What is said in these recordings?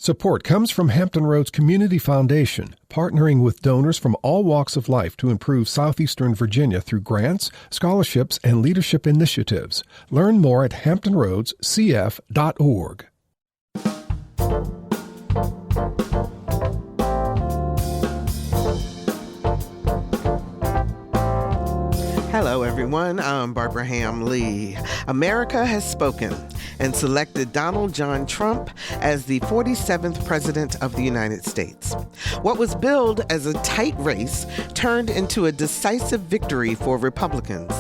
Support comes from Hampton Roads Community Foundation, partnering with donors from all walks of life to improve southeastern Virginia through grants, scholarships, and leadership initiatives. Learn more at hamptonroadscf.org. Hello, everyone. I'm Barbara Ham-Lee. America has spoken and selected Donald John Trump as the 47th President of the United States. What was billed as a tight race turned into a decisive victory for Republicans.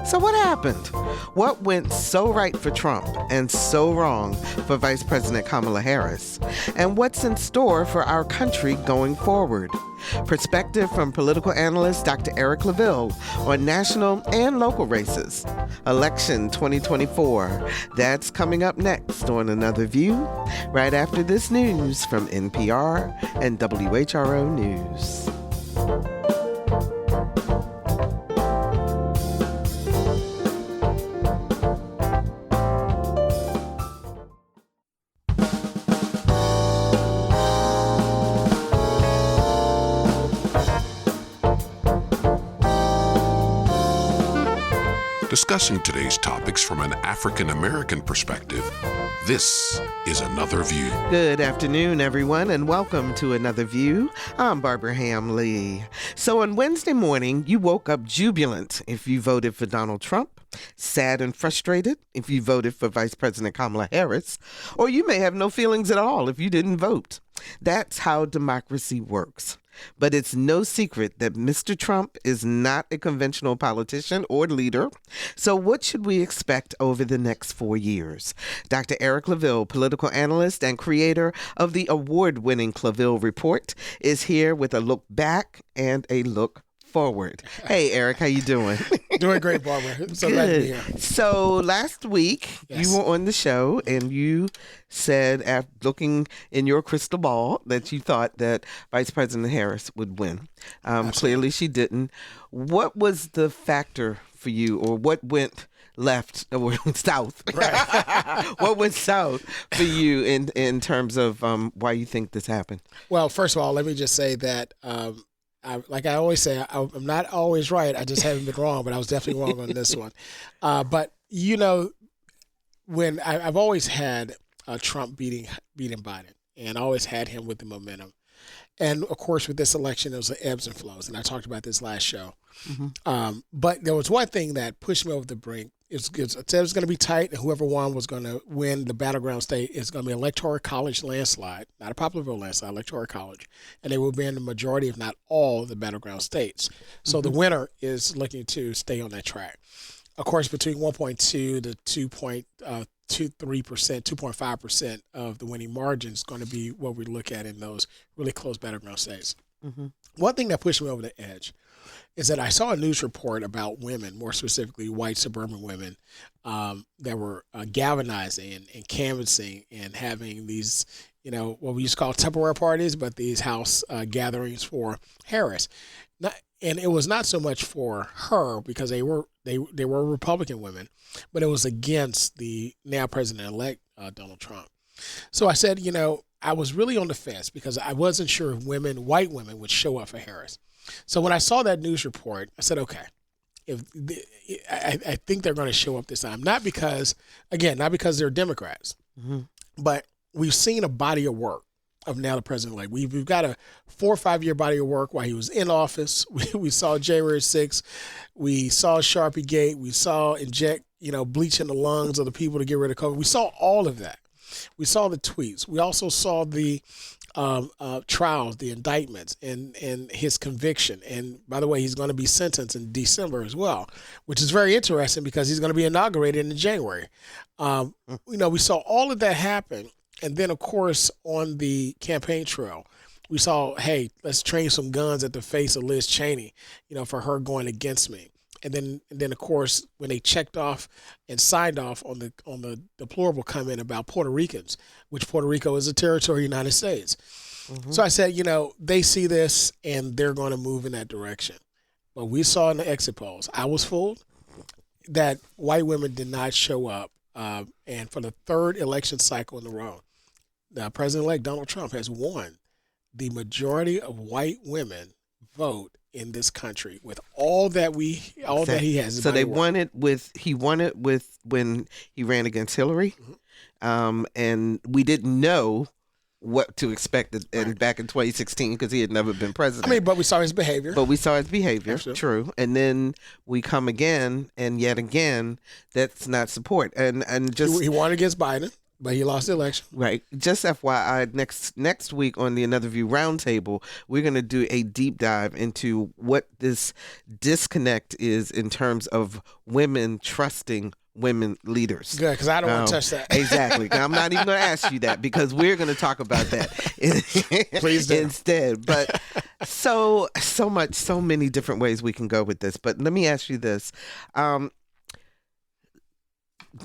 So what happened? What went so right for Trump and so wrong for Vice President Kamala Harris? And what's in store for our country going forward? Perspective from political analyst Dr. Claville on national and local races. Election 2024. That's coming up next on Another View, right after this news from NPR and WHRO News. Discussing today's topics from an African-American perspective, this is Another View. Good afternoon, everyone, and welcome to Another View. I'm Barbara Ham-Lee. So on Wednesday morning, you woke up jubilant if you voted for Donald Trump, sad and frustrated if you voted for Vice President Kamala Harris, or you may have no feelings at all if you didn't vote. That's how democracy works. But it's no secret that Mr. Trump is not a conventional politician or leader. So what should we expect over the next 4 years? Dr. Claville, political analyst and creator of the award-winning Claville Report, is here with a look back and a look forward. Hey, Eric, how you doing? Doing great, Barbara. I'm so glad to be here. So last week, you were on the show and you said, after looking in your crystal ball, that you thought that Vice President Harris would win. Clearly she didn't. What was the factor for you, or what went left or south? Right. What went south for you in terms of why you think this happened? Well, first of all, let me just say that like I always say, I'm not always right. I just haven't been wrong, but I was definitely wrong on this one. But, you know, when I've always had Trump beating Biden, and I always had him with the momentum. And, of course, with this election, there was the ebbs and flows, and I talked about this last show. Mm-hmm. But there was one thing that pushed me over the brink. It said it was going to be tight, and whoever won was going to win the battleground state. It's going to be an electoral college landslide, not a popular vote landslide, electoral college. And they will be in the majority, if not all, of the battleground states. So the winner is looking to stay on that track. Of course, between 1.2 to 2.23%, 2.5% of the winning margin is going to be what we look at in those really close battleground states. Mm-hmm. One thing that pushed me over the edge is that I saw a news report about women, more specifically white suburban women, that were galvanizing and canvassing and having these, you know, what we used to call Tupperware parties, but these house gatherings for Harris. And it was not so much for her because they were Republican women, but it was against the now president-elect Donald Trump. So I said, you know, I was really on the fence because I wasn't sure if white women would show up for Harris. So when I saw that news report, I said, okay, I think they're going to show up this time. Not because they're Democrats, but we've seen a body of work of now the president. Like we've got a 4 or 5 year body of work while he was in office. We saw January 6th. We saw Sharpie Gate. We saw inject, bleach in the lungs of the people to get rid of COVID. We saw all of that. We saw the tweets. We also saw the trials, the indictments, and his conviction. And by the way, he's going to be sentenced in December as well, which is very interesting because he's going to be inaugurated in January. We saw all of that happen. And then, of course, on the campaign trail, we saw, hey, let's train some guns at the face of Liz Cheney, for her going against me. And then, of course, when they checked off and signed off on the deplorable comment about Puerto Ricans, which Puerto Rico is a territory of the United States. Mm-hmm. So I said, they see this and they're going to move in that direction. But we saw in the exit polls, I was fooled that white women did not show up. And for the third election cycle in a row, President-elect Donald Trump has won the majority of white women vote in this country with all that he has. So he won it with when he ran against Hillary, and we didn't know what to expect back in 2016 because he had never been president. I mean, but we saw his behavior. Absolutely. True. And then we come again, and yet again, that's not support. And just he won against Biden. But he lost the election. Right. Just FYI, next week on the Another View Roundtable, we're going to do a deep dive into what this disconnect is in terms of women trusting women leaders. Good, because I don't want to touch that. Exactly. I'm not even going to ask you that because we're going to talk about that Please do. instead. But so many different ways we can go with this. But let me ask you this.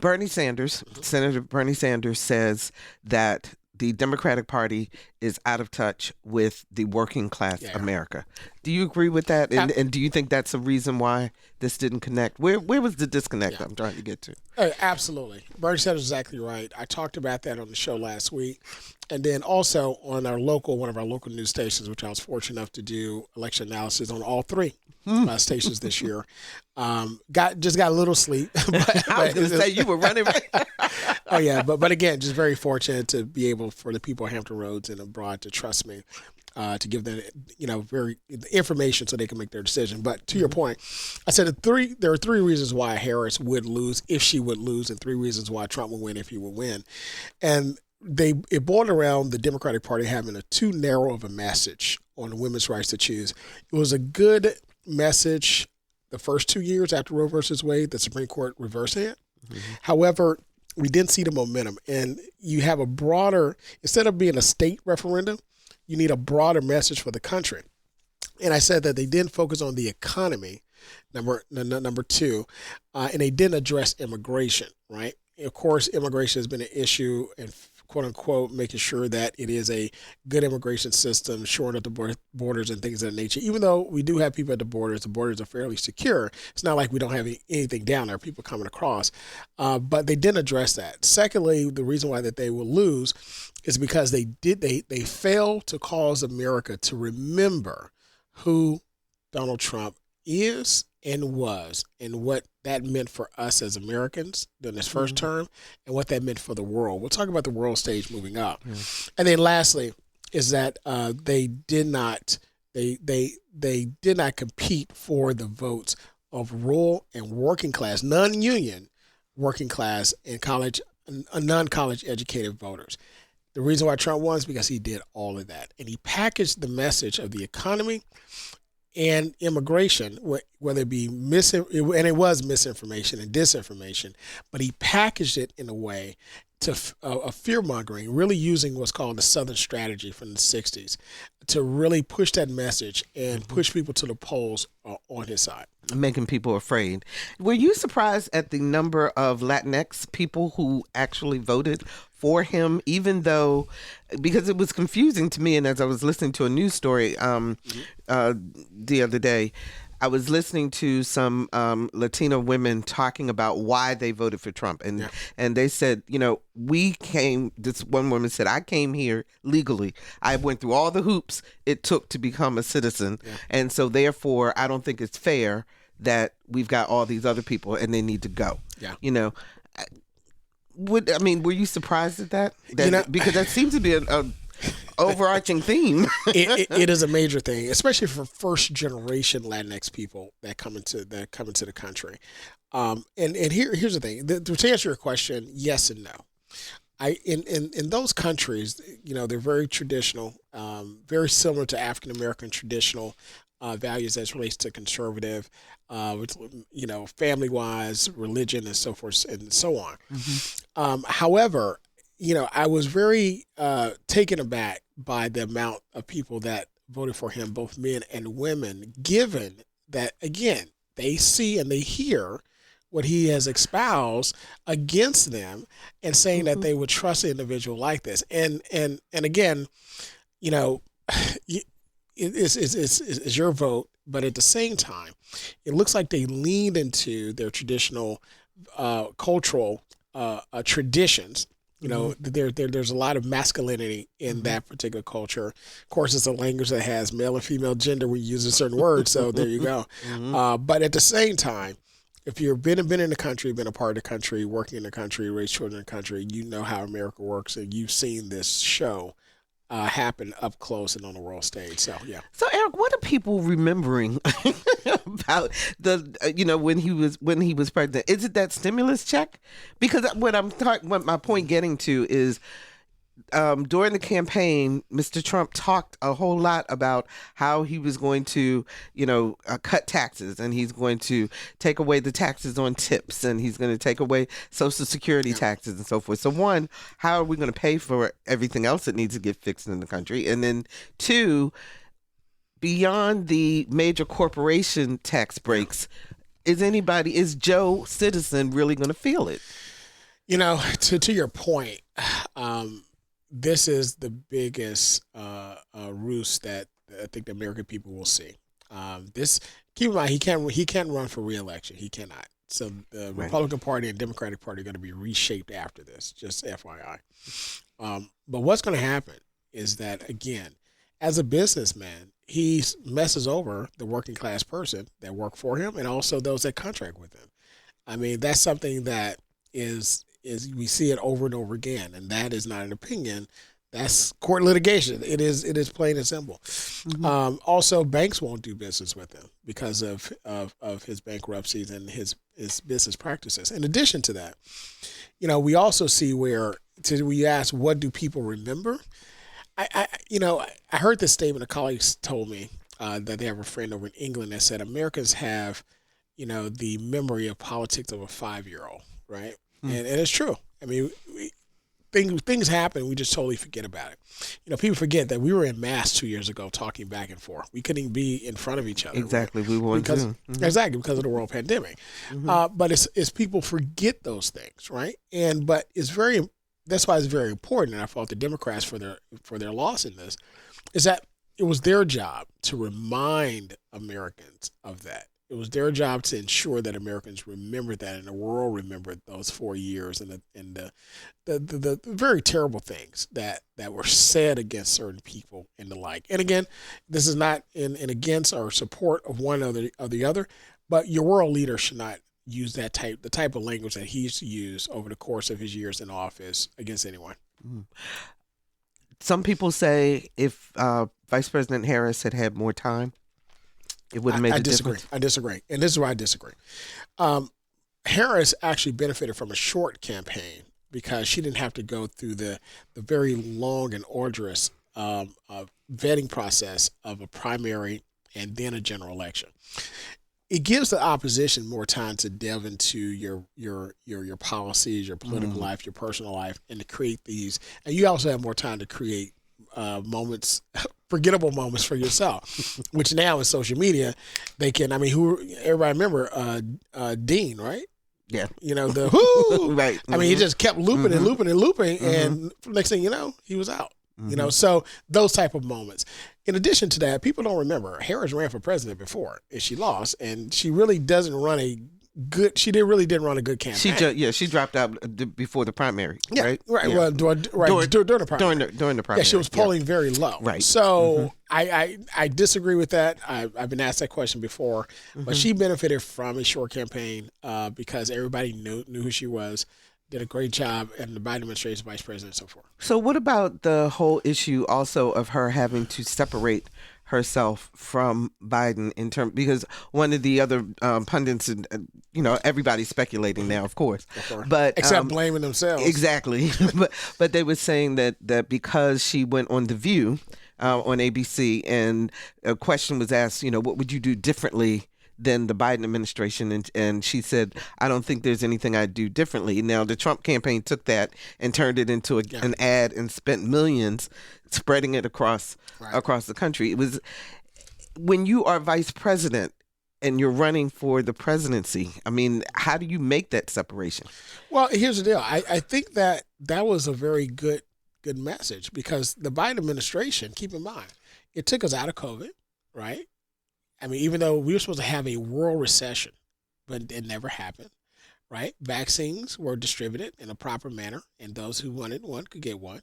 Senator Bernie Sanders says that the Democratic Party is out of touch with the working class America. Do you agree with that? And do you think that's a reason why this didn't connect? Where was the disconnect I'm trying to get to? Absolutely. Bernie Sanders is exactly right. I talked about that on the show last week. And then also on one of our local news stations, which I was fortunate enough to do election analysis on all three stations this year. Got a little sleep. I was going to say you were running. Oh yeah, but again, just very fortunate to be able for the people of Hampton Roads and abroad to trust me, to give them very information so they can make their decision. But to your point, I said there are three reasons why Harris would lose if she would lose, and three reasons why Trump would win if he would win, and it boiled around the Democratic Party having a too narrow of a message on women's rights to choose. It was a good message the first 2 years after Roe versus Wade, the Supreme Court reversing it. However, we didn't see the momentum, and you have a broader, instead of being a state referendum, you need a broader message for the country. And I said that they didn't focus on the economy, number two, and they didn't address immigration, right? Of course, immigration has been an issue, and quote unquote, making sure that it is a good immigration system, shoring up the borders and things of that nature. Even though we do have people at the borders are fairly secure. It's not like we don't have anything down there, people coming across. But they didn't address that. Secondly, the reason why that they will lose is because they failed to cause America to remember who Donald Trump is and was, and what that meant for us as Americans during this first term, and what that meant for the world. We'll talk about the world stage moving up. And then lastly is that they did not compete for the votes of rural and working class, non-union working class and non-college educated voters. The reason why Trump won is because he did all of that. And he packaged the message of the economy and immigration, whether it be and it was misinformation and disinformation, but he packaged it in a way to fear-mongering, really using what's called the Southern strategy from the 60s to really push that message and push people to the polls on his side. Making people afraid. Were you surprised at the number of Latinx people who actually voted for him, even though, because it was confusing to me, and as I was listening to a news story the other day, I was listening to some Latino women talking about why they voted for Trump. And they said, this one woman said, I came here legally. I went through all the hoops it took to become a citizen. Yeah. And so therefore, I don't think it's fair that we've got all these other people and they need to go. Yeah. Were you surprised at that? Because that seems to be a overarching theme. It is a major thing, especially for first generation Latinx people that come into the country. And here's the thing. To answer your question, yes and no. In those countries, they're very traditional, very similar to African American traditional values as relates to conservative, family wise, religion, and so forth and so on. However, I was very taken aback by the amount of people that voted for him, both men and women, given that, again, they see and they hear what he has espoused against them and saying that they would trust an individual like this. And again, it's your vote, but at the same time, it looks like they leaned into their traditional cultural traditions You know, there's a lot of masculinity in that particular culture. Of course, it's a language that has male and female gender when you use a certain word. So there you go. But at the same time, if you've been in the country, been a part of the country, working in the country, raised children in the country, you know how America works, and you've seen this show happen up close and on the world stage. So yeah. So Eric, what are people remembering about when he was president? Is it that stimulus check? Because what my point getting to is during the campaign, Mr. Trump talked a whole lot about how he was going to, cut taxes, and he's going to take away the taxes on tips, and he's going to take away Social Security taxes and so forth. So one, how are we going to pay for everything else that needs to get fixed in the country? And then two, beyond the major corporation tax breaks, is Joe Citizen really going to feel it? To your point, this is the biggest ruse that I think the American people will see. Keep in mind, he can't run for re-election. He cannot. So the Republican Party and Democratic Party are going to be reshaped after this, just FYI. But what's going to happen is that, again, as a businessman, he messes over the working class person that work for him and also those that contract with him. I mean, that's something that is we see it over and over again, and that is not an opinion. That's court litigation. It is plain and simple. Also, banks won't do business with him because of his bankruptcies and his business practices. In addition to that, we also see where we ask, what do people remember? I heard this statement. A colleague told me that they have a friend over in England that said Americans have, the memory of politics of a 5-year-old, right? And it's true. I mean, things happen. We just totally forget about it. People forget that we were in mass 2 years ago talking back and forth. We couldn't even be in front of each other. Exactly. We weren't Exactly, because of the world pandemic. But it's people forget those things, right? But that's why it's very important, and I fault the Democrats for their loss in this, is that it was their job to remind Americans of that. It was their job to ensure that Americans remembered that, and the world remembered those 4 years and the very terrible things that were said against certain people and the like. And again, this is not in against or support of one or the other, but your world leader should not use the type of language that he used to use over the course of his years in office against anyone. Some people say if Vice President Harris had more time, it would have made a difference. I disagree. And this is why I disagree. Harris actually benefited from a short campaign because she didn't have to go through the very long and arduous vetting process of a primary and then a general election. It gives the opposition more time to delve into your policies, your political life, your personal life, and to create these. And you also have more time to create moments, forgettable moments for yourself, which now in social media, they can, everybody remember Dean, right? Yeah. The whoo! Right. He just kept looping and looping and looping, and next thing you know, he was out. So those type of moments. In addition to that, people don't remember Harris ran for president before and she lost, and she really doesn't run a good. She didn't run a good campaign. She dropped out before the primary. Yeah, right. Yeah. Well, during the primary. During the primary. Yeah, she was polling very low. Right. So I disagree with that. I've been asked that question before, but she benefited from a short campaign because everybody knew who she was. Did a great job, and the Biden administration, vice president, and so forth. So what about the whole issue also of her having to separate herself from Biden because one of the other pundits, everybody's speculating now, of course, but except blaming themselves. Exactly. but they were saying that because she went on The View on ABC and a question was asked, what would you do differently than the Biden administration, and she said, I don't think there's anything I'd do differently. Now, the Trump campaign took that and turned it into an ad and spent millions spreading it across the country. It was when you are vice president and you're running for the presidency. How do you make that separation? Well, here's the deal. I think that was a very good message because the Biden administration, keep in mind, it took us out of COVID, right? Even though we were supposed to have a world recession, but it never happened. right? Vaccines were distributed in a proper manner, and those who wanted one could get one.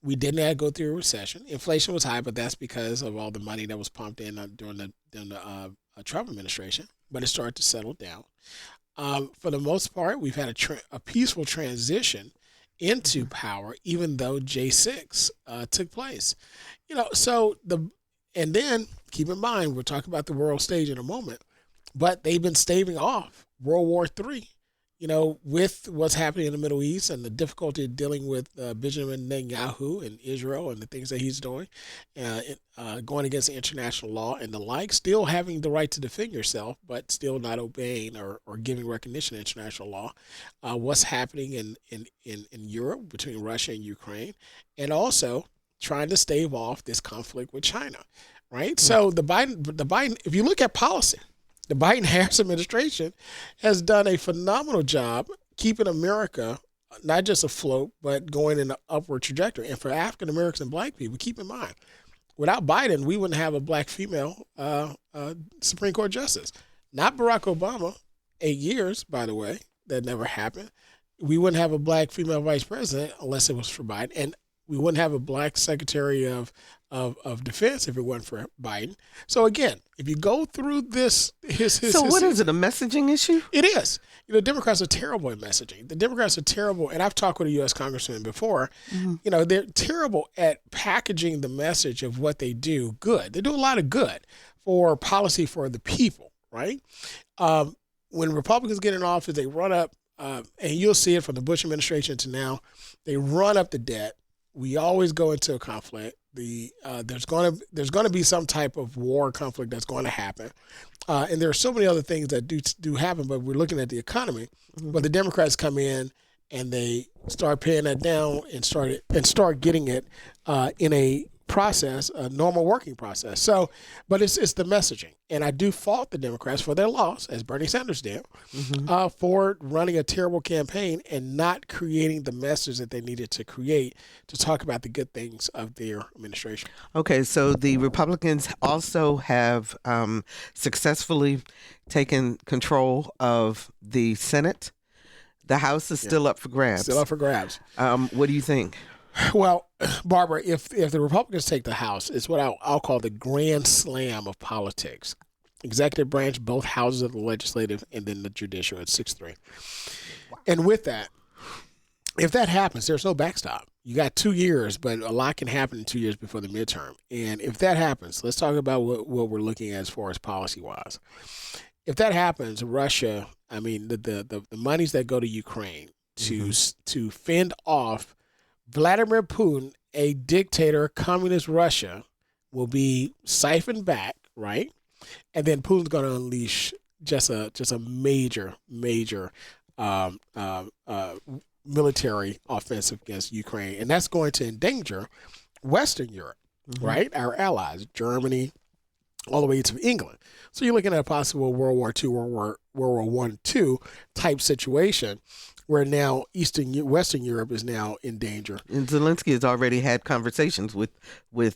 We did not go through a recession. Inflation was high, but that's because of all the money that was pumped in during the Trump administration. But it started to settle down. For the most part, we've had a peaceful transition into power, even though J6 took place. And then keep in mind, we'll talk about the world stage in a moment, but they've been staving off World War III. With what's happening in the Middle East and the difficulty of dealing with Benjamin Netanyahu and Israel and the things that he's doing, going against international law and the like, still having the right to defend yourself, but still not obeying or giving recognition to international law. What's happening in Europe between Russia and Ukraine, and also trying to stave off this conflict with China, right? So the Biden, if you look at policy, the Biden-Harris administration has done a phenomenal job keeping America not just afloat, but going in an upward trajectory. And for African Americans and black people, keep in mind, without Biden, we wouldn't have a black female Supreme Court justice. Not Barack Obama, 8 years, by the way, that never happened. We wouldn't have a black female vice president unless it was for Biden. And we wouldn't have a black secretary of defense if it wasn't for Biden. So again, if you go through this, what is it? A messaging issue? It is. Democrats are terrible at messaging. The Democrats are terrible, and I've talked with a U.S. congressman before. Mm-hmm. They're terrible at packaging the message of what they do good. They do a lot of good for policy for the people, right? When Republicans get in office, they run up, and you'll see it from the Bush administration to now, they run up the debt. We always go into a conflict. There's going to be some type of war conflict that's going to happen, and there are so many other things that do happen. But we're looking at the economy. Mm-hmm. But the Democrats come in and they start paying that down and start getting it in a process, a normal working process. So, but it's the messaging, and I do fault the Democrats for their loss, as Bernie Sanders did, mm-hmm. For running a terrible campaign and not creating the message that they needed to create to talk about the good things of their administration. Okay, so the Republicans also have successfully taken control of the Senate. The House is still up for grabs. Still up for grabs. What do you think? Well, Barbara, if the Republicans take the House, it's what I'll call the grand slam of politics. Executive branch, both houses of the legislative, and then the judicial at 6-3. Wow. And with that, if that happens, there's no backstop. You got 2 years, but a lot can happen in 2 years before the midterm. And if that happens, let's talk about what we're looking at as far as policy-wise. If that happens, Russia, the monies that go to Ukraine to fend off Vladimir Putin, a dictator, communist Russia, will be siphoned back, right? And then Putin's going to unleash just a major military offensive against Ukraine, and that's going to endanger Western Europe, mm-hmm. right? Our allies, Germany, all the way to England. So you're looking at a possible World War II, World War I, II type situation, where now Western Europe is now in danger. And Zelensky has already had conversations with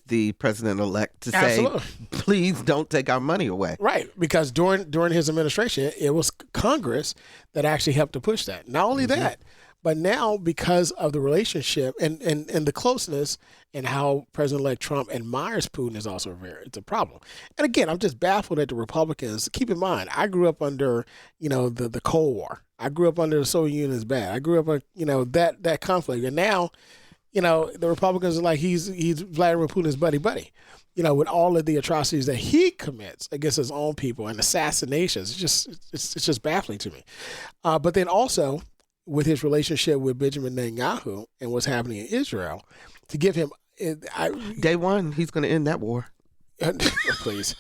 the president-elect to Absolutely. Say, please don't take our money away. Right, because during his administration, it was Congress that actually helped to push that. Not only mm-hmm. that, but now because of the relationship and the closeness and how President-elect Trump admires Putin is also it's a problem. And again, I'm just baffled at the Republicans. Keep in mind, I grew up under, the Cold War. I grew up under the Soviet Union is bad. I grew up on, that conflict. And now, the Republicans are like, he's Vladimir Putin's buddy, with all of the atrocities that he commits against his own people and assassinations. It's just baffling to me. But then also with his relationship with Benjamin Netanyahu and what's happening in Israel, to give him day one, he's going to end that war. Please,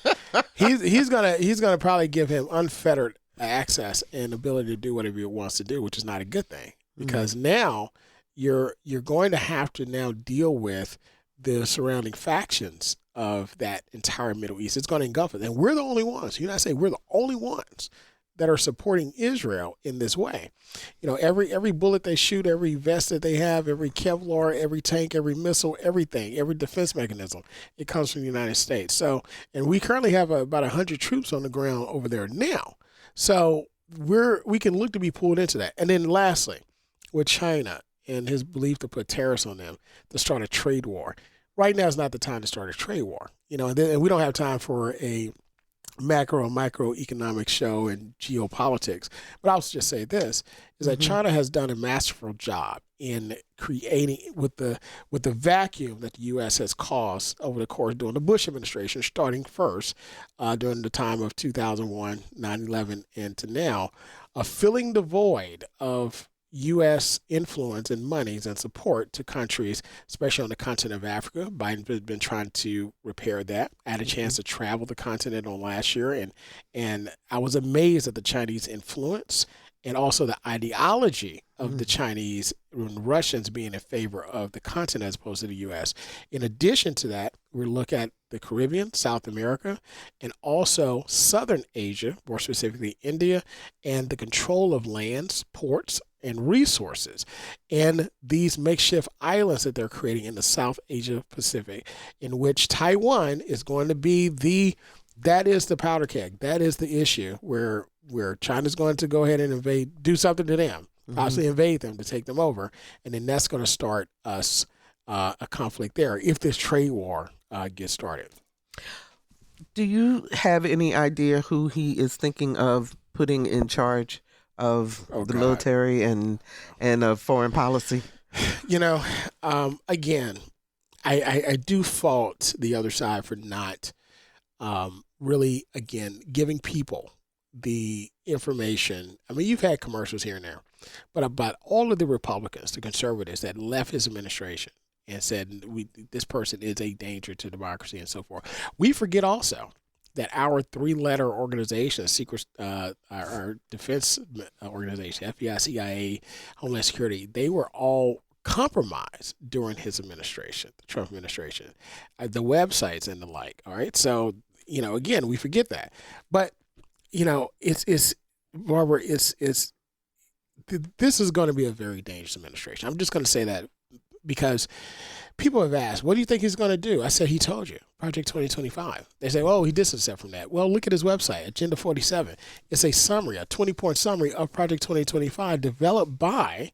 he's gonna probably give him unfettered access and ability to do whatever he wants to do, which is not a good thing, because mm-hmm. now you're going to have to now deal with the surrounding factions of that entire Middle East. It's going to engulf it, and we're the only ones. The United States, we're the only ones that are supporting Israel in this way. Every bullet they shoot, every vest that they have, every Kevlar, every tank, every missile, everything, every defense mechanism, it comes from the United States. So, and we currently have about 100 troops on the ground over there now. So we can look to be pulled into that. And then lastly, with China and his belief to put tariffs on them to start a trade war. Right now is not the time to start a trade war. And we don't have time for a macro and microeconomic show and geopolitics. But I'll just say this, is that China has done a masterful job in creating with the vacuum that the U.S. has caused over the course during the Bush administration, starting first during the time of 2001, 9/11, and to now, filling the void of U.S. influence and monies and support to countries, especially on the continent of Africa. Biden has been trying to repair that. I had a chance to travel the continent on last year, and I was amazed at the Chinese influence and also the ideology of the Chinese and Russians being in favor of the continent as opposed to the U.S. In addition to that, we look at the Caribbean, South America, and also Southern Asia, more specifically India, and the control of lands, ports, and resources, and these makeshift islands that they're creating in the South Asia Pacific, in which Taiwan is going to be that is the powder keg. That is the issue where China's going to go ahead and do something to them, possibly invade them to take them over, and then that's going to start us a conflict there if this trade war gets started. Do you have any idea who he is thinking of putting in charge of the military and foreign policy? Again, I do fault the other side for not really, again, giving people the information. I mean, you've had commercials here and there, but about all of the Republicans, the conservatives that left his administration and said this person is a danger to democracy and so forth. We forget also that our three-letter organization, our defense organization, FBI, CIA, Homeland Security, they were all compromised during his administration, the Trump administration, the websites and the like. All right, so again, we forget that, but it's Barbara, this is going to be a very dangerous administration. I'm just going to say that because people have asked, what do you think he's going to do? I said, he told you, Project 2025. They say, oh, he distanced himself from that. Well, look at his website, Agenda 47. It's a summary, a 20-point summary of Project 2025 developed by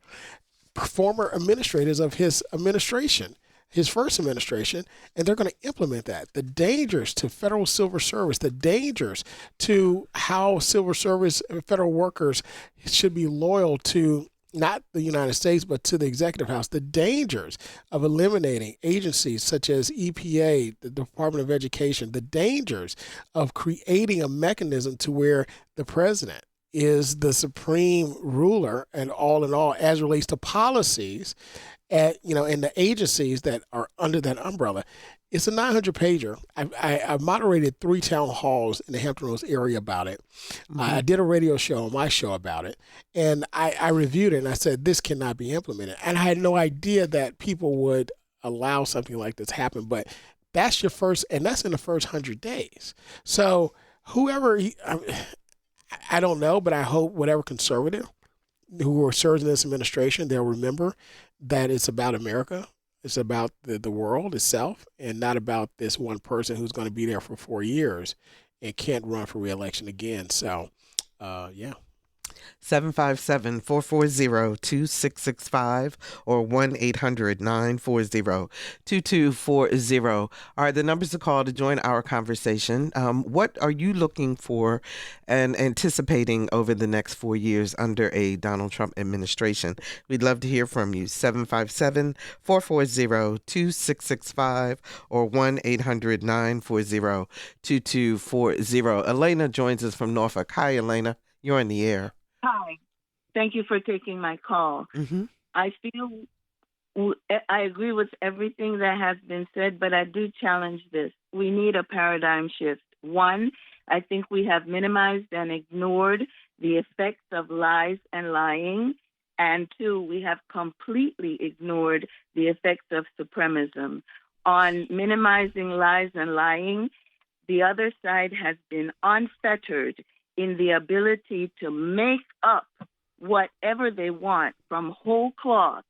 former administrators of his administration, his first administration, and they're going to implement that. The dangers to federal civil service, the dangers to how civil service federal workers should be loyal to not the United States, but to the executive house, the dangers of eliminating agencies such as EPA, the Department of Education, the dangers of creating a mechanism to where the president is the supreme ruler and all in all as relates to policies and the agencies that are under that umbrella. It's a 900-pager. I moderated 3 town halls in the Hampton Roads area about it. I did a radio show on my show about it, and I reviewed it, and I said, this cannot be implemented. And I had no idea that people would allow something like this happen, but that's your first, and that's in the first 100 days. So whoever, I don't know, but I hope whatever conservative who serves in this administration, they'll remember that it's about America. It's about the world itself and not about this one person who's going to be there for 4 years and can't run for re-election again. So, yeah. 757-440-2665 or 1-800-940-2240 are the numbers to call to join our conversation. What are you looking for and anticipating over the next 4 years under a Donald Trump administration? We'd love to hear from you. 757-440-2665 or 1-800-940-2240. Elena joins us from Norfolk. Hi, Elena. You're in the air. Hi. Thank you for taking my call. I agree with everything that has been said, but I do challenge this. We need a paradigm shift. One, I think we have minimized and ignored the effects of lies and lying. And two, we have completely ignored the effects of supremacism. On minimizing lies and lying, the other side has been unfettered in the ability to make up whatever they want from whole cloth,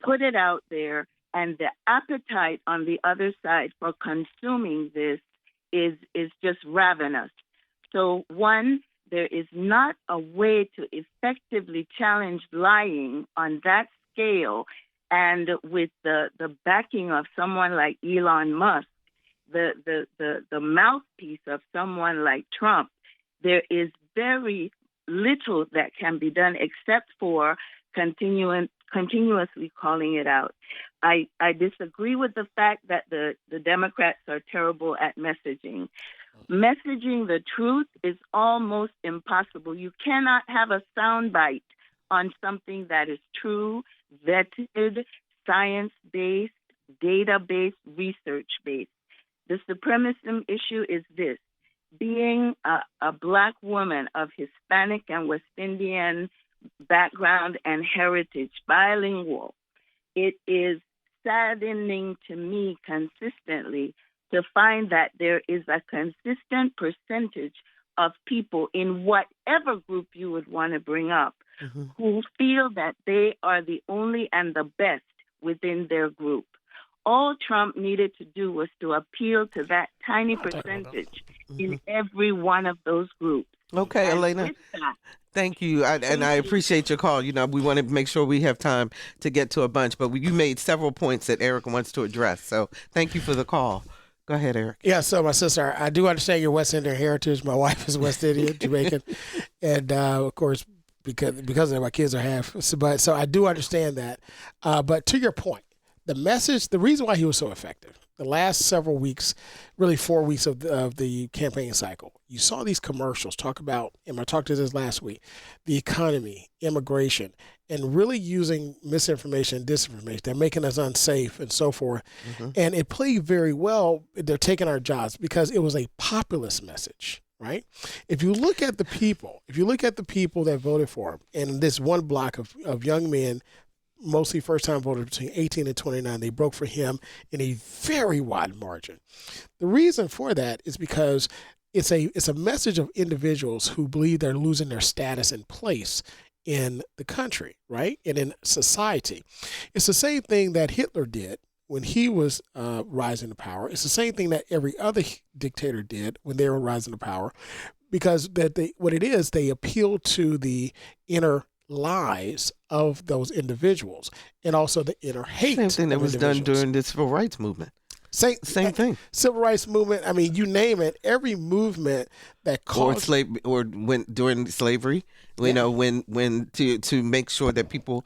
put it out there, and the appetite on the other side for consuming this is just ravenous. So one, there is not a way to effectively challenge lying on that scale, and with the backing of someone like Elon Musk, the mouthpiece of someone like Trump, there is very little that can be done except for continuously calling it out. I disagree with the fact that the Democrats are terrible at messaging. Messaging the truth is almost impossible. You cannot have a soundbite on something that is true, vetted, science-based, data-based, research-based. The supremacism issue is this. Being a Black woman of Hispanic and West Indian background and heritage, bilingual, it is saddening to me consistently to find that there is a consistent percentage of people in whatever group you would want to bring up who feel that they are the only and the best within their group. All Trump needed to do was to appeal to that tiny percentage in every one of those groups. Okay, And Elena. with that, Thank you. I appreciate your call. You know, we want to make sure we have time to get to a bunch, but you made several points that Eric wants to address. So thank you for the call. Go ahead, Eric. Yeah, so my sister, I do understand your West Indian heritage. My wife is West Indian, Jamaican, and of course, because of my kids are half. So I do understand that. But to your point, the message, the reason why he was so effective, the last several weeks, really 4 weeks of the campaign cycle, you saw these commercials talk about, and I talked to this last week, the economy, immigration, and really using misinformation and disinformation. They're making us unsafe and so forth. And it played very well. They're taking our jobs because it was a populist message, right? If you look at the people, that voted for him, and this one block of young men, mostly first-time voters between 18 and 29, they broke for him in a very wide margin. The reason for that is because it's a message of individuals who believe they're losing their status and place in the country, right? And in society. It's the same thing that Hitler did when he was rising to power. It's the same thing that every other dictator did when they were rising to power, because they appeal to the inner lies of those individuals and also the inner hate. Same thing that was done during the civil rights movement. Same thing. Civil rights movement. I mean, you name it. Every movement that caused during slavery. You know, when to make sure that people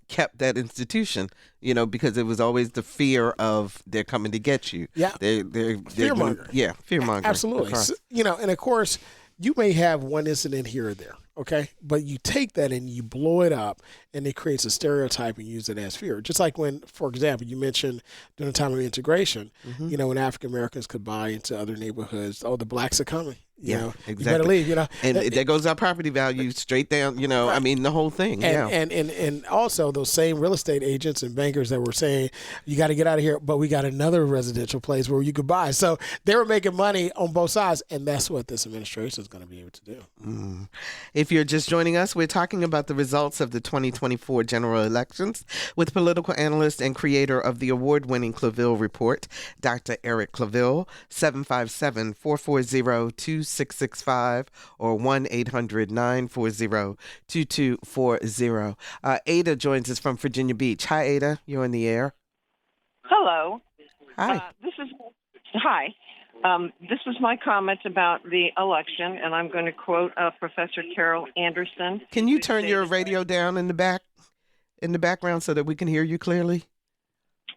kept that institution. You know, because it was always the fear of they're coming to get you. Yeah, they're fear-mongering. Yeah, fear-mongering. Absolutely. So, you know, and of course, you may have one incident here or there. Okay, but you take that and you blow it up, and it creates a stereotype and use it as fear. Just like when, for example, you mentioned during the time of integration, you know, when African Americans could buy into other neighborhoods, oh, the blacks are coming. You know, exactly. You better leave. You know, and there goes our property value straight down. You know, right. I mean, the whole thing. And also those same real estate agents and bankers that were saying you got to get out of here, but we got another residential place where you could buy. So they were making money on both sides, and that's what this administration is going to be able to do. If you're just joining us, we're talking about the results of the 2024 general elections with political analyst and creator of the award-winning Claville Report, Dr. Eric Claville. 757-440-2665 or 1-800-940-2240. Ada joins us from Virginia Beach. Hi, Ada. You're on the air. Hello. Hi. Hi. This is my comment about the election, and I'm going to quote Professor Carol Anderson. Can you turn your radio down in the background so that we can hear you clearly?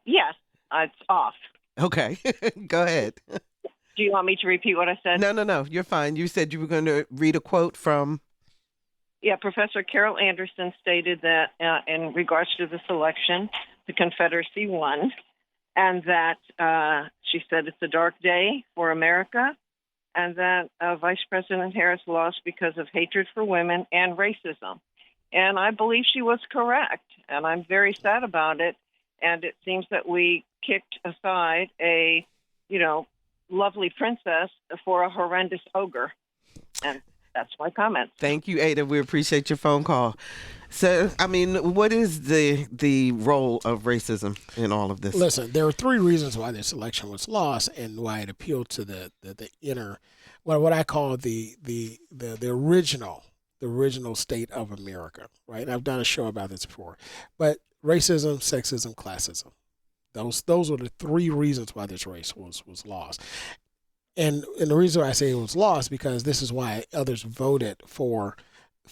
Yes, it's off. Okay. Go ahead. Do you want me to repeat what I said? No. You're fine. You said you were going to read a quote from... Yeah, Professor Carol Anderson stated that in regards to this election, the Confederacy won, and that she said it's a dark day for America, and that Vice President Harris lost because of hatred for women and racism. And I believe she was correct, and I'm very sad about it. And it seems that we kicked aside a, lovely princess for a horrendous ogre. And That's my comment. Thank you, Ada. We appreciate your phone call. So, I mean, what is the role of racism in all of this? Listen, there are three reasons why this election was lost and why it appealed to the inner, what I call the original state of America, right? And I've done a show about this before. But racism, sexism, classism. Those are the three reasons why this race was lost. And the reason why I say it was lost because this is why others voted for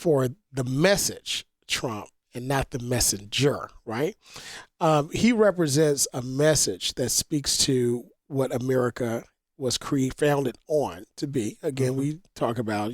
the message Trump and not the messenger, right? He represents a message that speaks to what America was founded on to be. Again, we talk about,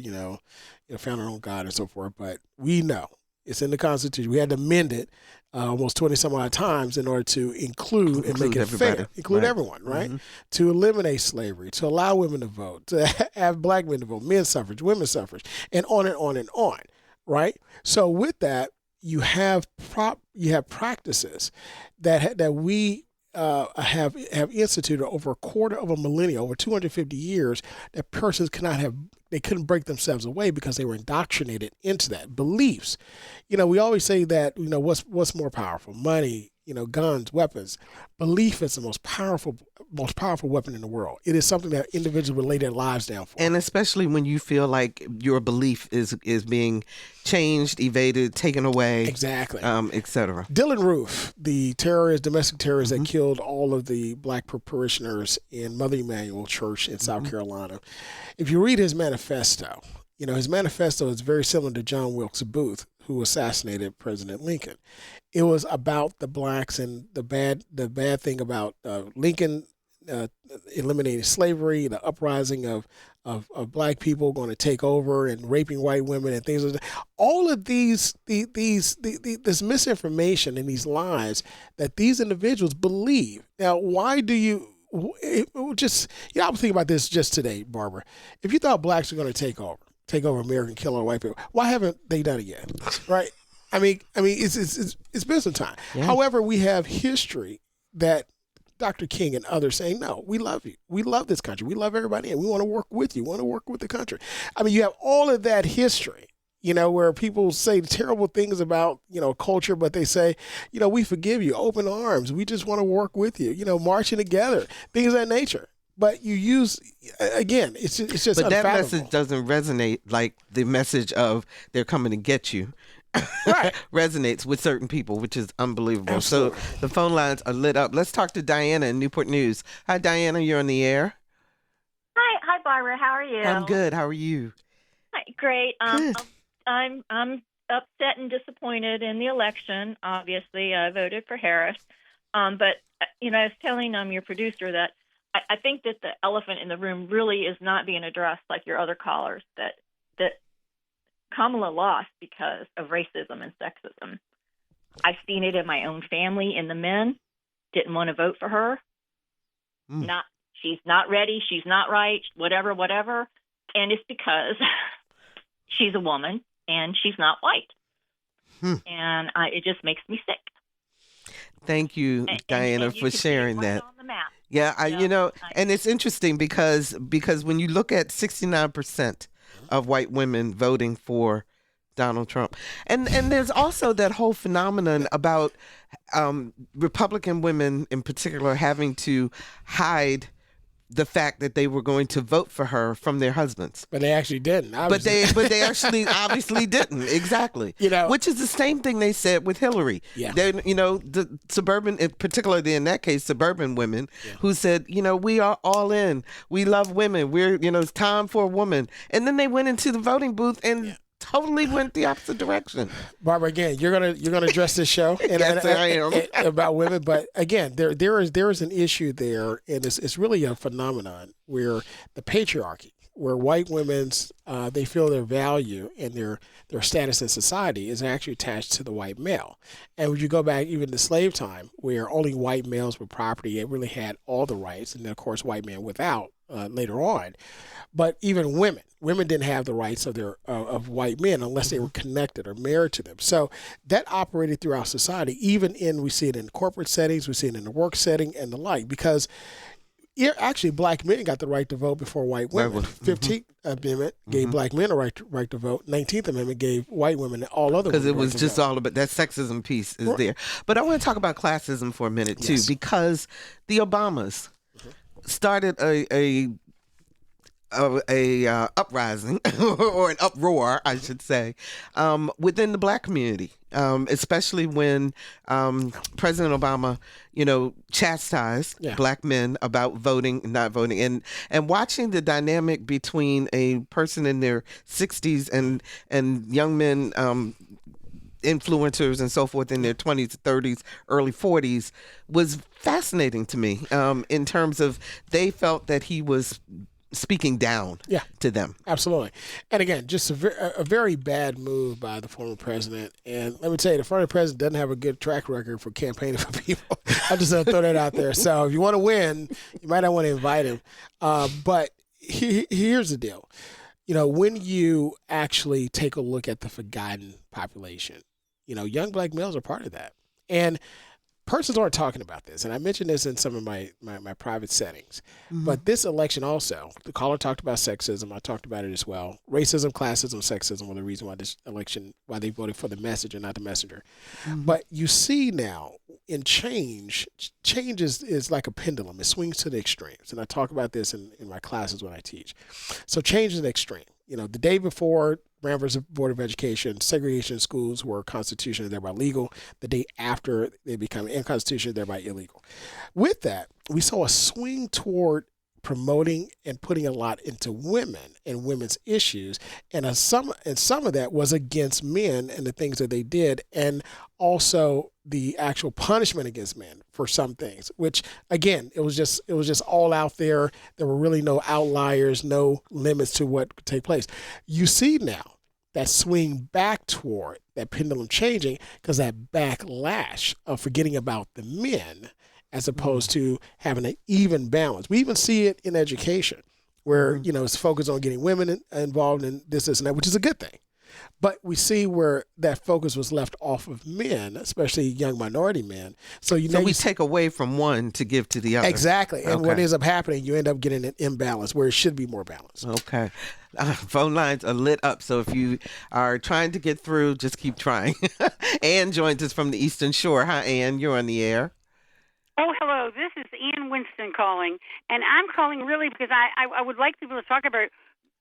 founded on God and so forth, but we know it's in the Constitution. We had to amend it almost 20 some odd times in order to include and make it fair, include everyone, right? Mm-hmm. To eliminate slavery, to allow women to vote, to have black men to vote, men's suffrage, women's suffrage, and on and on and on, right? So with that, you have practices that we have instituted over a quarter of a millennia, over 250 years, that persons they couldn't break themselves away because they were indoctrinated into that beliefs. We always say that, what's more powerful? Money, guns, weapons. Belief is the most powerful weapon in the world. It is something that individuals would lay their lives down for. And especially when you feel like your belief is being changed, evaded, taken away. Exactly. Et cetera. Dylan Roof, the domestic terrorist that killed all of the black parishioners in Mother Emanuel Church in South Carolina. If you read his manifesto, his manifesto is very similar to John Wilkes Booth, who assassinated President Lincoln. It was about the blacks and the bad thing about Lincoln eliminating slavery, the uprising of black people going to take over and raping white women and things like that. All of this misinformation and these lies that these individuals believe. Now, why do you I was thinking about this just today, Barbara. If you thought blacks were going to take over America and kill all white people, why haven't they done it yet? Right? I mean, it's been some time. Yeah. However, we have history that Dr. King and others saying, no, we love you. We love this country. We love everybody, and we want to work with you. We want to work with the country. I mean, you have all of that history, where people say terrible things about, culture, but they say, we forgive you, open arms. We just want to work with you, marching together, things of that nature. But you use, again, it's just But that message doesn't resonate like the message of they're coming to get you. Right. Resonates with certain people, which is unbelievable. Absolutely. So the phone lines are lit up. Let's talk to Diana in Newport News. Hi, Diana. You're on the air. Hi, Barbara. How are you? I'm good. How are you? Hi, great. Good. I'm upset and disappointed in the election. Obviously, I voted for Harris. But I was telling your producer that I think that the elephant in the room really is not being addressed like your other callers. That Kamala lost because of racism and sexism. I've seen it in my own family, and the men didn't want to vote for her. She's not ready, she's not right, whatever. And it's because she's a woman and she's not white. And it just makes me sick. Thank you, Diana, for sharing that. On the map. Yeah, and it's interesting because when you look at 69% of white women voting for Donald Trump. And there's also that whole phenomenon about Republican women in particular having to hide the fact that they were going to vote for her from their husbands. But they actually didn't. Obviously. But they actually obviously didn't. Exactly. Which is the same thing they said with Hillary. Yeah. The suburban, particularly in that case, suburban women who said, we are all in. We love women. We're, it's time for a woman. And then they went into the voting booth and totally went the opposite direction. Barbara, again, you're gonna address this show and I am. about women, but again, there is an issue there, and it's really a phenomenon where the patriarchy, where white women's they feel their value and their status in society is actually attached to the white male. And when you go back even to slave time, where only white males were property, it really had all the rights, and then of course white men without later on. But even women didn't have the rights of white men unless they were connected or married to them. So that operated throughout society. We see it in corporate settings, we see it in the work setting and the like. Because actually, black men got the right to vote before white women. 15th Amendment gave black men a right to vote. 19th Amendment gave white women and all other women. Because it was just all about that sexism piece is there. But I want to talk about classism for a minute too, because the Obamas started a uprising or an uproar, I should say, within the black community, especially when President Obama, chastised black men about voting and not voting, and watching the dynamic between a person in their 60s and young men, influencers and so forth in their 20s, 30s, early 40s was fascinating to me, in terms of they felt that he was speaking down to them. Absolutely. And again, just a very bad move by the former president. And let me tell you, the former president doesn't have a good track record for campaigning for people. I'm just going to throw that out there. So if you want to win, you might not want to invite him. But here's the deal. When you actually take a look at the forgotten population, young black males are part of that. And persons aren't talking about this, and I mentioned this in some of my private settings. But this election also, the caller talked about sexism. I talked about it as well. Racism, classism, sexism were the reason why this election, why they voted for the message and not the messenger. But you see now in change is like a pendulum. It swings to the extremes. And I talk about this in my classes when I teach. So change is an extreme. The day before Brown versus Board of Education, segregation in schools were constitutional, thereby legal. The day after, they become unconstitutional, thereby illegal. With that, we saw a swing toward promoting and putting a lot into women and women's issues, and some of that was against men and the things that they did, and also the actual punishment against men for some things. Which again, it was just all out there. There were really no outliers, no limits to what could take place. You see now that swing back toward that pendulum changing because that backlash of forgetting about the men as opposed to having an even balance. We even see it in education where, it's focused on getting women involved in this and that, which is a good thing. But we see where that focus was left off of men, especially young minority men. So we take away from one to give to the other. Exactly. And what ends up happening, you end up getting an imbalance where it should be more balanced. Okay. Phone lines are lit up. So if you are trying to get through, just keep trying. Ann joins us from the Eastern Shore. Hi, Ann. You're on the air. Oh, hello. This is Ann Winston calling. And I'm calling really because I would like people to talk about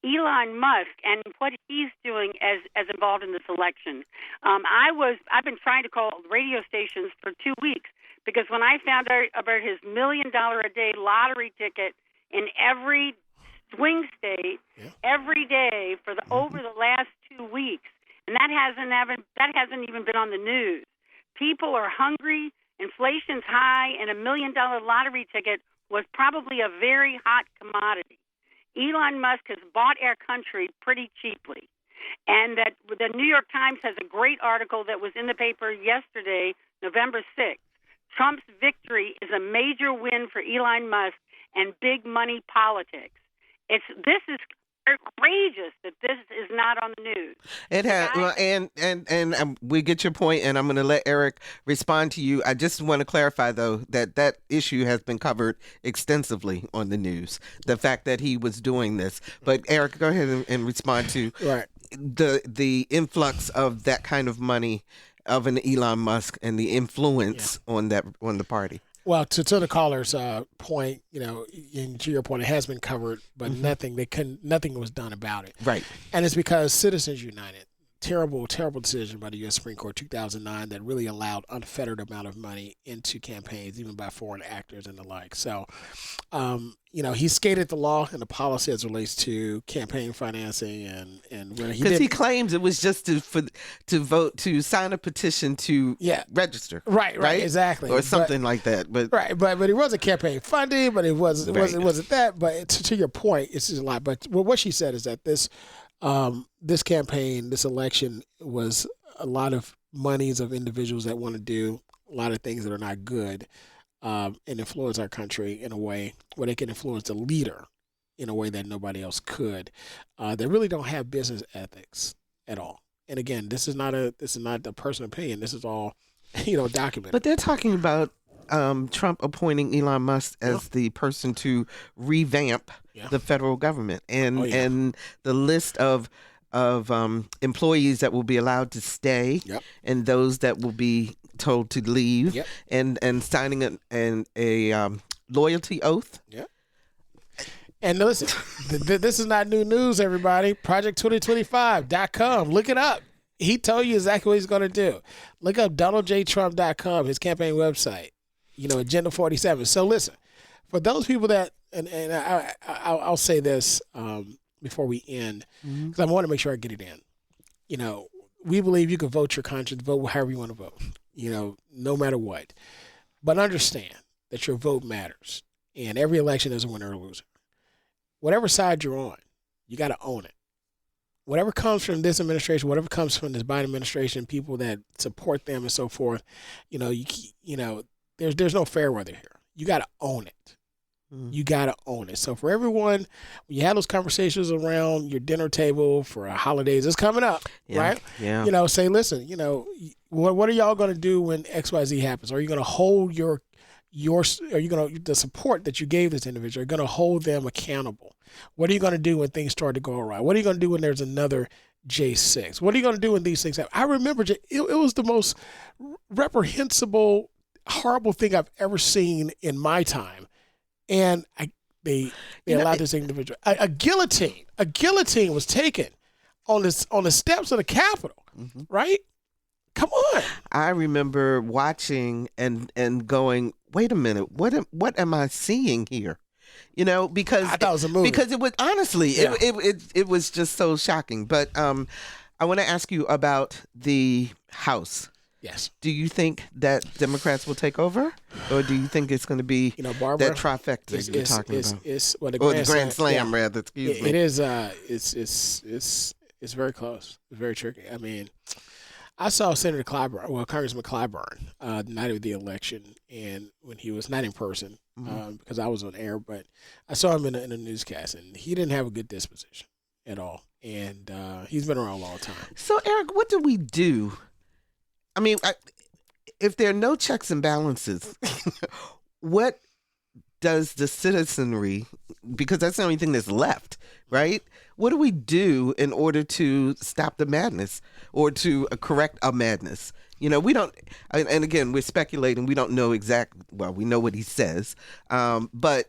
Elon Musk and what he's doing as involved in this election. I've been trying to call radio stations for 2 weeks because when I found out about his $1 million a day lottery ticket in every swing state every day for over the last 2 weeks, and that hasn't even been on the news. People are hungry. Inflation's high, and $1 million lottery ticket was probably a very hot commodity. Elon Musk has bought our country pretty cheaply. And that the New York Times has a great article that was in the paper yesterday, November 6th. Trump's victory is a major win for Elon Musk and big money politics. This is outrageous that this is not on the news. It has, and we get your point, and I'm going to let Eric respond to you. I just want to clarify, though, that issue has been covered extensively on the news, the fact that he was doing this. But Eric, go ahead and respond to the influx of that kind of money of an Elon Musk and the influence on the party. Well, to the caller's point, and to your point, it has been covered, but nothing was done about it. Right. And it's because Citizens United, terrible decision by the U.S. Supreme Court 2009 that really allowed unfettered amount of money into campaigns, even by foreign actors and the like. So, he skated the law and the policy as it relates to campaign financing and because he claims it was just to vote, to sign a petition to register. Right, exactly, or something like that. But but it wasn't campaign funding, but it wasn't that. But to your point, it's just a lot. But what she said is that this campaign, this election was a lot of monies of individuals that want to do a lot of things that are not good and influence our country in a way where they can influence the leader in a way that nobody else could. They really don't have business ethics at all. And again, this is not a personal opinion. This is all, documented. But they're talking about Trump appointing Elon Musk as the person to revamp the federal government, and the list of employees that will be allowed to stay, and those that will be told to leave, and signing a loyalty oath. And listen, this is not new news, everybody. Project2025.com. Look it up. He told you exactly what he's going to do. Look up DonaldJTrump.com, his campaign website, Agenda 47. So listen, for those people that, and I'll say this before we end, because I want to make sure I get it in. We believe you can vote your conscience, vote however you want to vote, no matter what. But understand that your vote matters. And every election is a winner or loser. Whatever side you're on, you got to own it. Whatever comes from this administration, whatever comes from this Biden administration, people that support them and so forth, there's no fair weather here. You got to own it. You got to own it. So for everyone, when you have those conversations around your dinner table for holidays, it's coming up, right? Yeah. Say, listen, what are y'all going to do when XYZ happens? Are you going to hold the support that you gave this individual, are you going to hold them accountable? What are you going to do when things start to go awry? What are you going to do when there's another J6? What are you going to do when these things happen? I remember it was the most reprehensible, horrible thing I've ever seen in my time. And they allowed this individual. A guillotine was taken on the steps of the Capitol, right? Come on. I remember watching and going, wait a minute, what am I seeing here? Because I thought it was a movie. Because it was honestly, it was just so shocking. But I want to ask you about the House. Yes. Do you think that Democrats will take over, or do you think it's going to be Barbara, that trifecta you're talking about? The Grand Slam, rather. Excuse me. It is. It's very close. It's very tricky. I mean, I saw Senator Clyburn, Congressman Clyburn, the night of the election, and when he was not in person, because I was on air, but I saw him in a newscast, and he didn't have a good disposition at all, and he's been around a long time. So, Eric, what do we do? I mean, if there are no checks and balances, what does the citizenry, because that's the only thing that's left, right? What do we do in order to stop the madness or to correct a madness? We don't, and again, we're speculating. We don't know we know what he says, but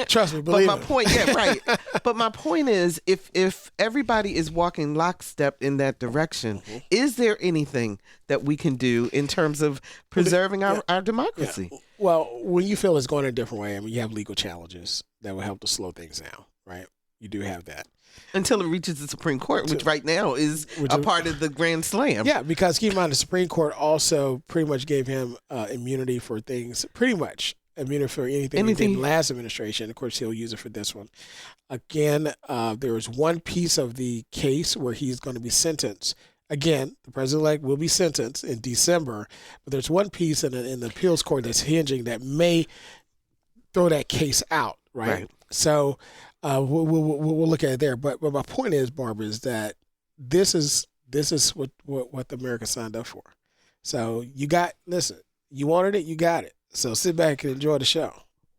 trust me, believe but my point, right. But my point is, if everybody is walking lockstep in that direction, is there anything that we can do in terms of preserving our democracy? Yeah. Well, when you feel it's going a different way, you have legal challenges that will help to slow things down, right? You do have that. Until it reaches the Supreme Court, which right now is a part of the Grand Slam. Yeah, because keep in mind, the Supreme Court also pretty much gave him immunity for things, pretty much immunity for anything he did in the last administration. Of course, he'll use it for this one. Again, there is one piece of the case where he's going to be sentenced. Again, the president-elect will be sentenced in December, but there's one piece in the appeals court that's hinging that may throw that case out, right? So we'll look at it there. But my point is, Barbara, is that this is what America signed up for. So listen, you wanted it, you got it. So sit back and enjoy the show.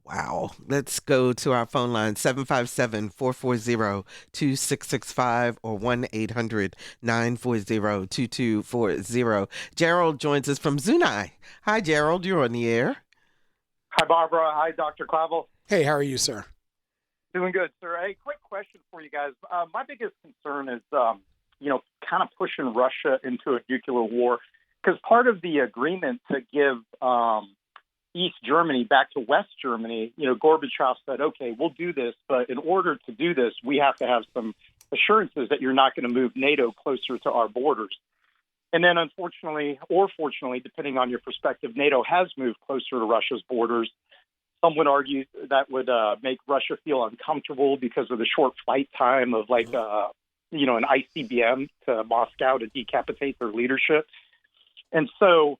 Wow. Let's go to our phone line, 757-440-2665 or 1-800-940-2240. Gerald joins us from Zuni. Hi, Gerald. You're on the air. Hi, Barbara. Hi, Dr. Claville. Hey, how are you, sir? Doing good, sir. Hey, quick question for you guys. My biggest concern is, kind of pushing Russia into a nuclear war, because part of the agreement to give East Germany back to West Germany, Gorbachev said, okay, we'll do this, but in order to do this, we have to have some assurances that you're not going to move NATO closer to our borders. And then unfortunately, or fortunately, depending on your perspective, NATO has moved closer to Russia's borders. Some would argue that would make Russia feel uncomfortable because of the short flight time of an ICBM to Moscow to decapitate their leadership. And so,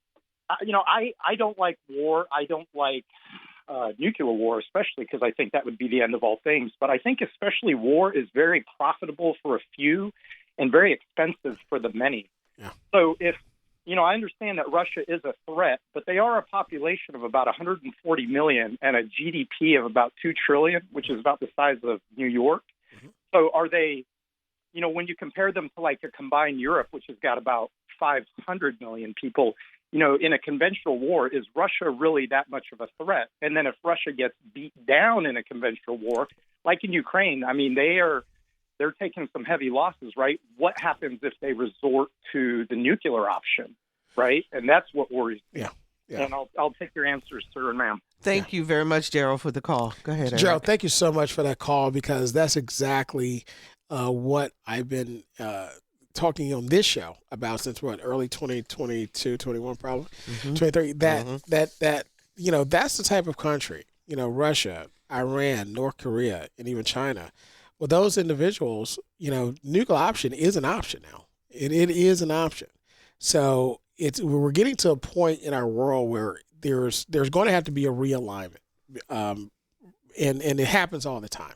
I don't like war. I don't like nuclear war, especially because I think that would be the end of all things. But I think especially war is very profitable for a few and very expensive for the many. Yeah. So if I understand that Russia is a threat, but they are a population of about 140 million and a GDP of about 2 trillion, which is about the size of New York. Mm-hmm. So are they, when you compare them to like a combined Europe, which has got about 500 million people, in a conventional war, is Russia really that much of a threat? And then if Russia gets beat down in a conventional war, like in Ukraine, I mean, they're taking some heavy losses, right? What happens if they resort to the nuclear option, right? And that's what worries me. Yeah. And I'll take your answers, sir and ma'am. Thank you very much, Gerald, for the call. Go ahead, Eric. Gerald, thank you so much for that call, because that's exactly what I've been talking on this show about since early 2022, 21 probably, 23. That that's the type of country, Russia, Iran, North Korea, and even China. Well, those individuals, nuclear option is an option now. It is an option. So we're getting to a point in our world where there's going to have to be a realignment, and it happens all the time.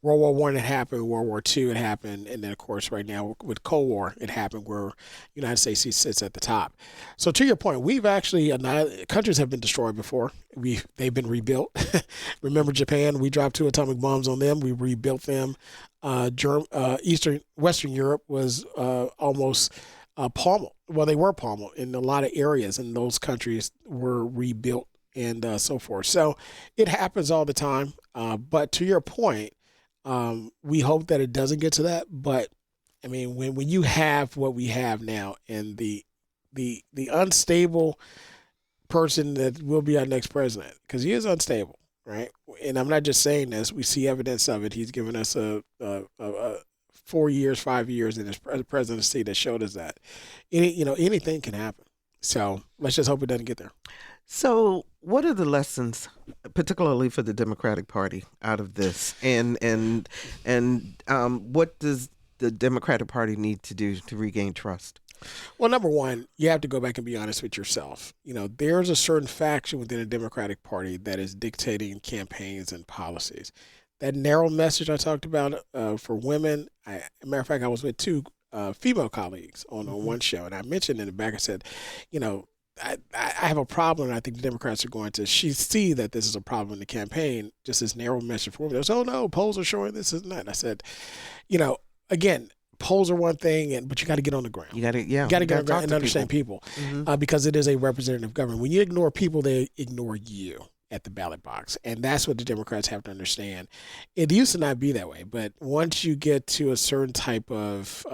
World War I, it happened. World War II, it happened. And then, of course, right now with Cold War, it happened where the United States sits at the top. So to your point, we've actually, countries have been destroyed before. They've been rebuilt. Remember Japan? We dropped 2 atomic bombs on them. We rebuilt them. Western Europe was almost pummeled. Well, they were pummeled in a lot of areas, and those countries were rebuilt and so forth. So it happens all the time. But to your point, we hope that it doesn't get to that. But I mean, when you have what we have now, and the unstable person that will be our next president, because he is unstable, right? And I'm not just saying this; we see evidence of it. He's given us a 4 years, 5 years in his presidency that showed us that anything can happen. So let's just hope it doesn't get there. So what are the lessons, particularly for the Democratic Party, out of this? And what does the Democratic Party need to do to regain trust? Well, number one, you have to go back and be honest with yourself. There's a certain faction within the Democratic Party that is dictating campaigns and policies. That narrow message I talked about for women, as a matter of fact, I was with 2 female colleagues on one show, and I mentioned in the back, I said, I have a problem, and I think the Democrats are going to see that this is a problem in the campaign, just this narrow message for women. They say, oh, no, polls are showing this and that. And I said, again, polls are one thing, but you got to get on the ground. You got to get on the ground and understand people, because it is a representative government. When you ignore people, they ignore you at the ballot box. And that's what the Democrats have to understand. It used to not be that way, but once you get to a certain type of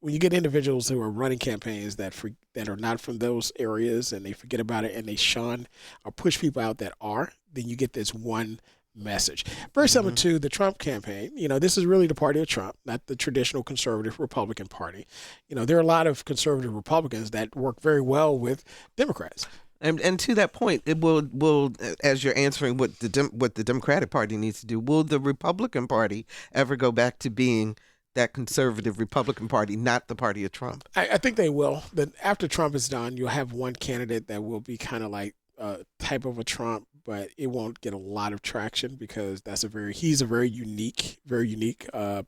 when you get individuals who are running campaigns that are not from those areas, and they forget about it, and they shun or push people out that are, then you get this one message. Very similar to the Trump campaign. This is really the party of Trump, not the traditional conservative Republican Party. There are a lot of conservative Republicans that work very well with Democrats. And to that point, it will as you're answering what the Democratic Party needs to do, will the Republican Party ever go back to being that conservative Republican Party, not the party of Trump? I think they will. Then after Trump is done, you'll have one candidate that will be kind of like type of a Trump, but it won't get a lot of traction, because he's a very unique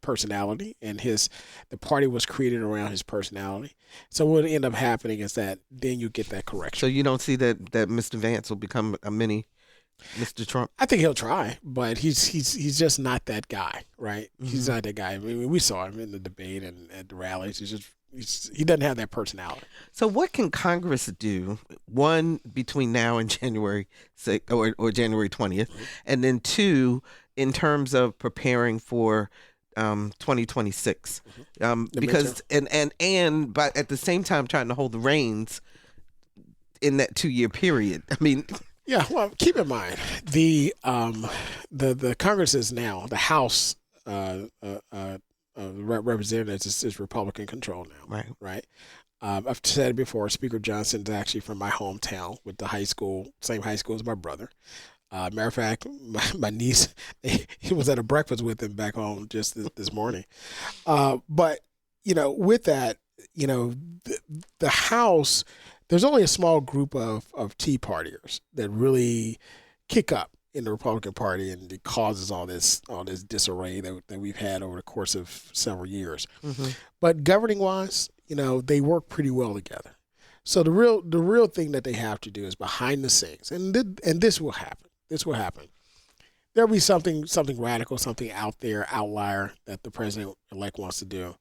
personality, and the party was created around his personality. So what will end up happening is that then you get that correction. So you don't see that Mr. Vance will become a mini Mr. Trump? I think he'll try, but he's just not that guy, right? He's not that guy. I mean, we saw him in the debate and at the rallies. He doesn't have that personality. So what can Congress do, one, between now and January 6th, or January 20th, and then 2, in terms of preparing for 2026? Because but at the same time trying to hold the reins in that 2-year period. I mean, yeah. Well, keep in mind the Congress is now, the House representatives is Republican control now. Right. I've said it before. Speaker Johnson's actually from my hometown, with the same high school as my brother. Matter of fact, my niece, he was at a breakfast with him back home just this morning. But with that, the House, there's only a small group of Tea Partiers that really kick up in the Republican Party, and it causes all this disarray that we've had over the course of several years. But governing wise, they work pretty well together. So the real thing that they have to do is behind the scenes, and this will happen. This will happen. There'll be something radical, something out there, outlier that the president-elect wants to do.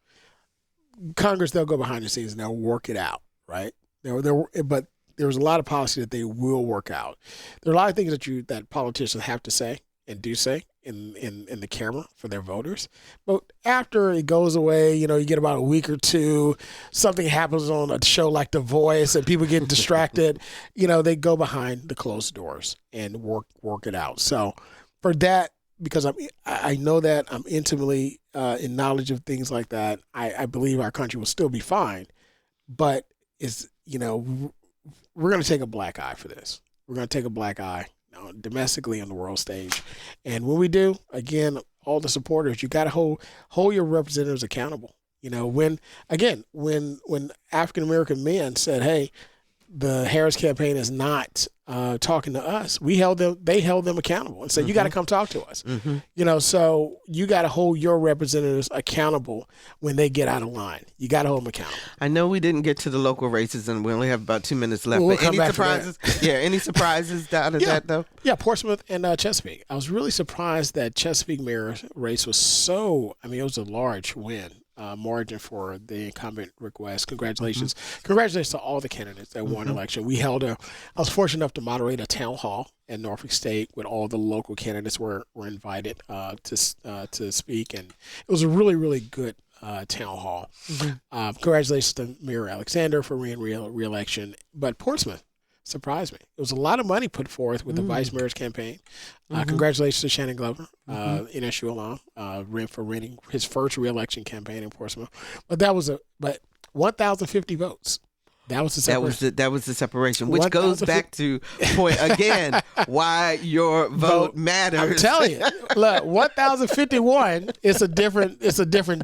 Congress, they'll go behind the scenes and they'll work it out, right? But there's a lot of policy that they will work out. There are a lot of things that politicians have to say and do say in the camera for their voters. But after it goes away, you get about a week or two, something happens on a show like The Voice and people get distracted, they go behind the closed doors and work it out. So for that, because I know that I'm intimately in knowledge of things like that, I believe our country will still be fine. But we're going to take a black eye for this. We're going to take a black eye domestically on the world stage. And when we do, again, all the supporters, you got to hold your representatives accountable. When African-American men said, hey, the Harris campaign is not talking to us, they held them accountable and said, you got to come talk to us. So you got to hold your representatives accountable when they get out of line. You got to hold them accountable. I know we didn't get to the local races and we only have about 2 minutes left. We'll but any surprises? Any surprises out of that though? Yeah, Portsmouth and Chesapeake. I was really surprised that Chesapeake mayor race was it was a large win. Margin for the incumbent Rick West. Congratulations. Congratulations to all the candidates that won election. I was fortunate enough to moderate a town hall in Norfolk State with all the local candidates were invited to speak, and it was a really, really good town hall. Congratulations to Mayor Alexander for re-election. But Portsmouth surprised me. It was a lot of money put forth with the vice mayor's campaign. Congratulations to Shannon Glover, NSU alum, for running his first re-election campaign in Portsmouth. But 1,050 votes. That was the separation. That was the separation, which goes back to point again why your vote matters. I'm telling you, look, 1,051 is a different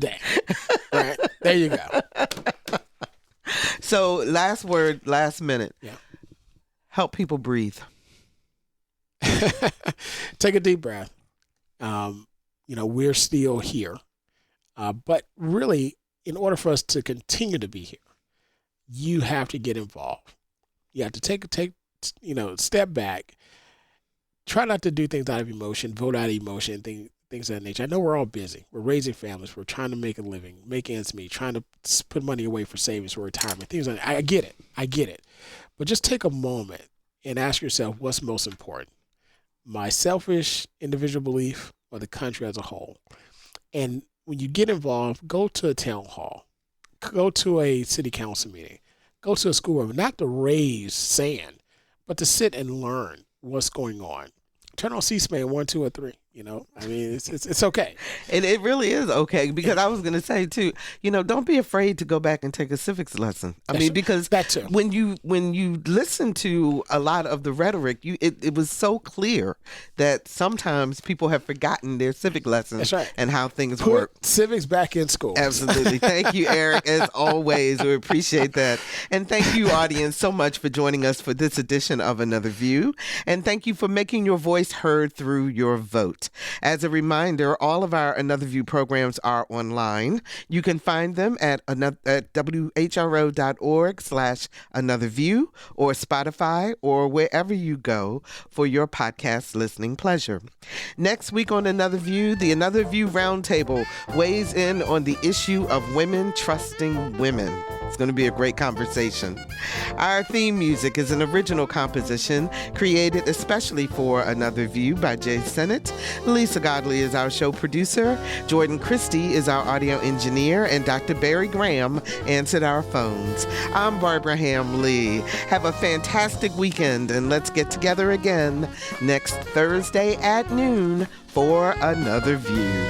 day. Right there, you go. So last word, last minute. Yeah. Help people breathe. Take a deep breath. We're still here. But really, in order for us to continue to be here, you have to get involved. You have to take step back. Try not to do things out of emotion, vote out of emotion, things of that nature. I know we're all busy. We're raising families. We're trying to make a living, make ends meet, trying to put money away for savings for retirement, things like that. I get it. But just take a moment and ask yourself what's most important, my selfish individual belief or the country as a whole. And when you get involved, go to a town hall, go to a city council meeting, go to a school room, not to raise sand, but to sit and learn what's going on. Turn on C-SPAN 1, 2, or 3. It's okay. And it really is okay, because I was going to say too, don't be afraid to go back and take a civics lesson. Because that too. when you listen to a lot of the rhetoric, it was so clear that sometimes people have forgotten their civic lessons. That's right. And how things Put work. Civics back in school. Absolutely. Thank you, Eric, as always. We appreciate that. And thank you, audience, so much for joining us for this edition of Another View. And thank you for making your voice heard through your vote. As a reminder, all of our Another View programs are online. You can find them at whro.org/anotherview or Spotify or wherever you go for your podcast listening pleasure. Next week on Another View, the Another View Roundtable weighs in on the issue of women trusting women. It's going to be a great conversation. Our theme music is an original composition created especially for Another View by Jay Sennett. Lisa Godley is our show producer. Jordan Christie is our audio engineer. And Dr. Barry Graham answered our phones. I'm Barbara Ham Lee. Have a fantastic weekend, and let's get together again next Thursday at noon for Another View.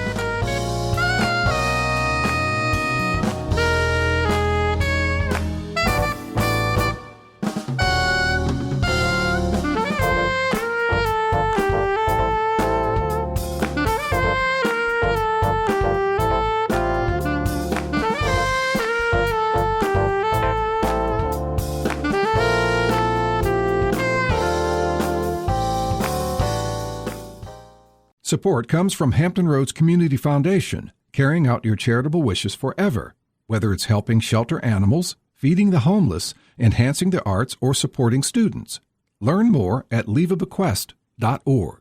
Support comes from Hampton Roads Community Foundation, carrying out your charitable wishes forever. Whether it's helping shelter animals, feeding the homeless, enhancing the arts, or supporting students. Learn more at leaveabequest.org.